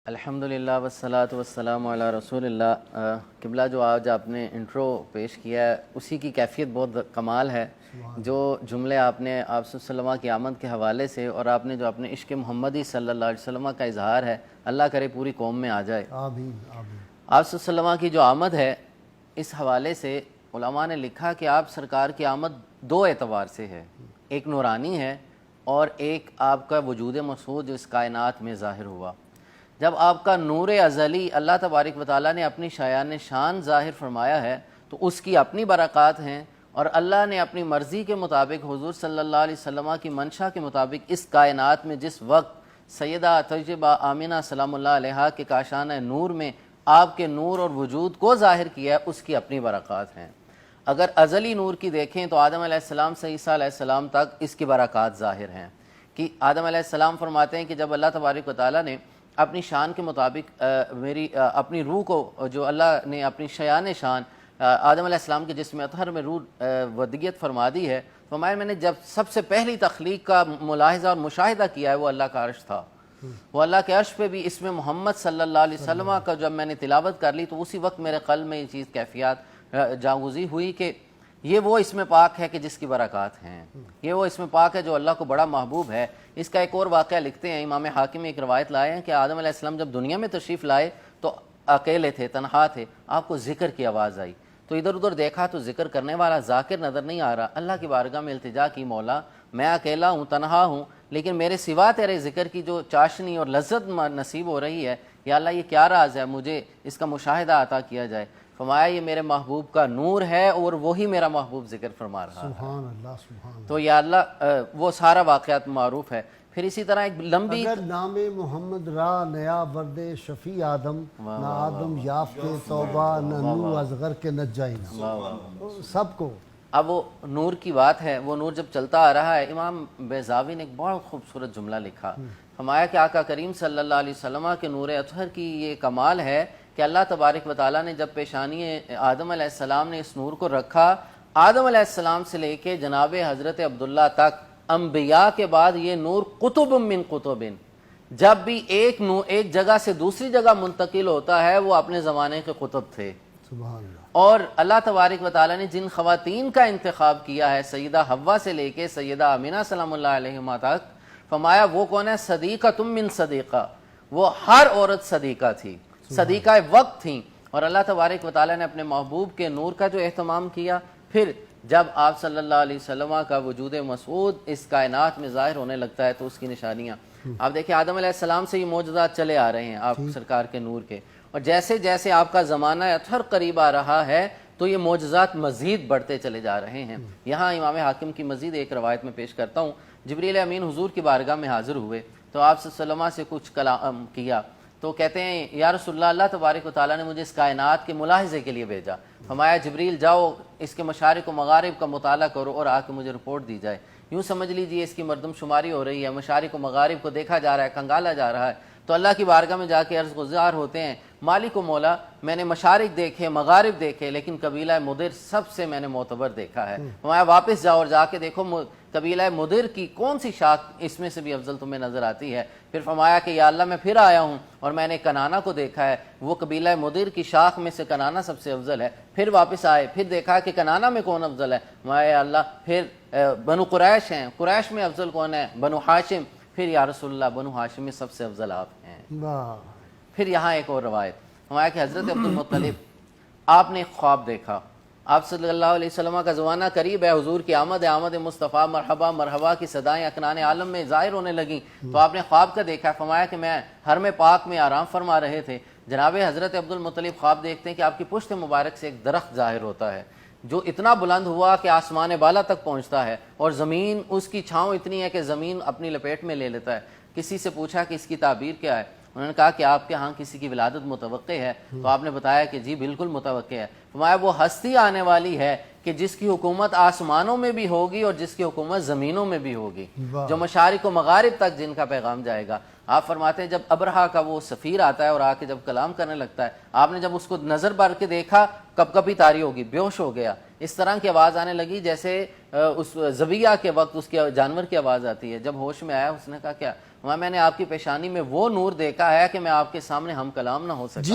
الحمدللہ والصلاۃ والسلام علی رسول اللہ۔ قبلہ جو آج آپ نے انٹرو پیش کیا ہے اسی کی کیفیت بہت کمال ہے۔ جو جملے آپ نے آپ صلی اللہ علیہ وسلم کی آمد کے حوالے سے اور آپ نے جو اپنے عشق محمدی صلی اللہ علیہ وسلم کا اظہار ہے، اللہ کرے پوری قوم میں آ جائے۔ آمین آمین۔ آپ صلی اللہ علیہ وسلم کی جو آمد ہے اس حوالے سے علماء نے لکھا کہ آپ سرکار کی آمد دو اعتبار سے ہے، ایک نورانی ہے اور ایک آپ کا وجود مسعود جو اس کائنات میں ظاہر ہوا۔ جب آپ کا نور ازلی اللہ تبارک و تعالیٰ نے اپنی شایان شان ظاہر فرمایا ہے تو اس کی اپنی برکات ہیں، اور اللہ نے اپنی مرضی کے مطابق حضور صلی اللہ علیہ وسلم کی منشا کے مطابق اس کائنات میں جس وقت سیدہ طیبہ آمینہ سلام اللہ علیہا کے کاشانہ نور میں آپ کے نور اور وجود کو ظاہر کیا ہے، اس کی اپنی برکات ہیں۔ اگر ازلی نور کی دیکھیں تو آدم علیہ السلام سے عیسیٰ علیہ السلام تک اس کی برکات ظاہر ہیں کہ آدم علیہ السلام فرماتے ہیں کہ جب اللہ تبارک و تعالیٰ نے اپنی شان کے مطابق اپنی روح کو جو اللہ نے اپنی شایان شان آدم علیہ السلام کے جسم اطہر میں روح ودیت فرما دی ہے، فرمایا میں نے جب سب سے پہلی تخلیق کا ملاحظہ اور مشاہدہ کیا ہے وہ اللہ کا عرش تھا۔ وہ اللہ کے عرش پہ بھی اس میں محمد صلی اللہ علیہ وسلم کا جب میں نے تلاوت کر لی تو اسی وقت میرے قلب میں یہ چیز کیفیات جاگوزی ہوئی کہ یہ وہ اسم پاک ہے کہ جس کی برکات ہیں، یہ وہ اسم پاک ہے جو اللہ کو بڑا محبوب ہے۔ اس کا ایک اور واقعہ لکھتے ہیں امام حاکم ایک روایت لائے ہیں کہ آدم علیہ السلام جب دنیا میں تشریف لائے تو اکیلے تھے، تنہا تھے، آپ کو ذکر کی آواز آئی تو ادھر ادھر دیکھا تو ذکر کرنے والا ذاکر نظر نہیں آ رہا۔ اللہ کی بارگاہ میں التجا کی، مولا میں اکیلا ہوں، تنہا ہوں، لیکن میرے سوا تیرے ذکر کی جو چاشنی اور لذت نصیب ہو رہی ہے، یا اللہ یہ کیا راز ہے، مجھے اس کا مشاہدہ عطا کیا جائے۔ فرمایا یہ میرے محبوب کا نور ہے اور وہی میرا محبوب ذکر فرما رہا ہے۔ سبحان اللہ سبحان اللہ۔ تو یا اللہ وہ سارا واقعات معروف ہے۔ پھر اسی طرح ایک لمبی اگر نام محمد را نیا ورد شفیع آدم، نہ آدم یافت توبہ، نہ نو ازغر کے نجائنا، سب کو۔ اب وہ نور کی بات ہے، وہ نور جب چلتا آ رہا ہے، امام بیضاوی نے ایک بہت خوبصورت جملہ لکھا، فرمایا کہ آقا کریم صلی اللہ علیہ وسلم کے نور اطہر کی یہ کمال ہے کہ اللہ تبارک و تعالیٰ نے جب پیشانی آدم علیہ السلام نے اس نور کو رکھا، آدم علیہ السلام سے لے کے جناب حضرت عبداللہ تک انبیاء کے بعد یہ نور قطب من قطب، جب بھی ایک نور ایک جگہ سے دوسری جگہ منتقل ہوتا ہے وہ اپنے زمانے کے قطب تھے۔ سبحان اللہ۔ اور اللہ تبارک و تعالیٰ نے جن خواتین کا انتخاب کیا ہے سیدہ حوا سے لے کے سیدہ آمینہ سلام اللہ علیہما تک، فرمایا وہ کون ہے؟ صدیقہ من صدیقہ، وہ ہر عورت صدیقہ تھی، صدیقہ وقت تھیں، اور اللہ تبارک و تعالیٰ نے اپنے محبوب کے نور کا جو اہتمام کیا، پھر جب آپ صلی اللہ علیہ وسلم کا وجود مسعود اس کائنات میں ظاہر ہونے لگتا ہے تو اس کی نشانیاں آپ دیکھیں، آدم علیہ السلام سے یہ معجزات چلے آ رہے ہیں آپ سرکار کے نور کے، اور جیسے جیسے آپ کا زمانہ اطہر قریب آ رہا ہے تو یہ معجزات مزید بڑھتے چلے جا رہے ہیں۔ یہاں امام حاکم کی مزید ایک روایت میں پیش کرتا ہوں، جبریل امین حضور کی بارگاہ میں حاضر ہوئے تو آپ صلی اللہ علیہ وسلم سے کچھ کلام کیا تو کہتے ہیں یا رسول اللہ، اللہ تبارک و تعالیٰ نے مجھے اس کائنات کے ملاحظے کے لیے بھیجا، فرمایا جبریل جاؤ اس کے مشارق و مغارب کا مطالعہ کرو اور آ کے مجھے رپورٹ دی جائے۔ یوں سمجھ لیجئے اس کی مردم شماری ہو رہی ہے، مشارق و مغارب کو دیکھا جا رہا ہے، کھنگالا جا رہا ہے، تو اللہ کی بارگاہ میں جا کے عرض گزار ہوتے ہیں، مالک و مولا میں نے مشارق دیکھے، مغارب دیکھے، لیکن قبیلہ مدر سب سے میں نے معتبر دیکھا ہے۔ فرمایا واپس جاؤ اور جا کے دیکھو قبیلہ مدر کی کون سی شاخ اس میں سے بھی افضل تمہیں نظر آتی ہے۔ پھر فرمایا کہ یا اللہ میں پھر آیا ہوں اور میں نے کنانا کو دیکھا ہے، وہ قبیلہ مدر کی شاخ میں سے کنانا سب سے افضل ہے۔ پھر واپس آئے، پھر دیکھا کہ کنانا میں کون افضل ہے، فرمایا یا اللہ پھر بنو قریش ہیں، قریش میں افضل کون ہے؟ بنو ہاشم، پھر یا رسول اللہ بنو ہاشم میں سب سے افضل آپ ہیں۔ پھر یہاں ایک اور روایت فرمایا کہ حضرت عبد المطلب آپ نے خواب دیکھا، آپ صلی اللہ علیہ وسلم کا زمانہ قریب ہے، حضور کی آمد ہے، آمد مصطفیٰ مرحبا مرحبا کی صدائیں اکنان عالم میں ظاہر ہونے لگیں، تو آپ نے خواب کا دیکھا، فرمایا کہ میں حرم پاک میں آرام فرما رہے تھے، جناب حضرت عبد المطلب خواب دیکھتے ہیں کہ آپ کی پشت مبارک سے ایک درخت ظاہر ہوتا ہے جو اتنا بلند ہوا کہ آسمان بالا تک پہنچتا ہے، اور زمین اس کی چھاؤں اتنی ہے کہ زمین اپنی لپیٹ میں لے لیتا ہے۔ کسی سے پوچھا کہ اس کی تعبیر کیا ہے، انہوں نے کہا کہ آپ کے ہاں کسی کی ولادت متوقع ہے، تو آپ نے بتایا کہ جی بالکل متوقع ہے۔ فرمایا وہ ہستی آنے والی ہے کہ جس کی حکومت آسمانوں میں بھی ہوگی اور جس کی حکومت زمینوں میں بھی ہوگی، جو مشارق و مغارب تک جن کا پیغام جائے گا۔ آپ فرماتے ہیں جب ابرہا کا وہ سفیر آتا ہے اور آ کے جب کلام کرنے لگتا ہے، آپ نے جب اس کو نظر بھر کے دیکھا کب کبھی طاری ہوگی، بیہوش ہو گیا، اس طرح کی آواز آنے لگی جیسے اس ذبیحہ کے وقت اس کی جانور کی آواز آتی ہے۔ جب ہوش میں آیا اس نے کہا کیا؟ وہاں میں نے آپ کی پیشانی میں وہ نور دیکھا ہے کہ میں آپ کے سامنے ہم کلام نہ ہو سکا.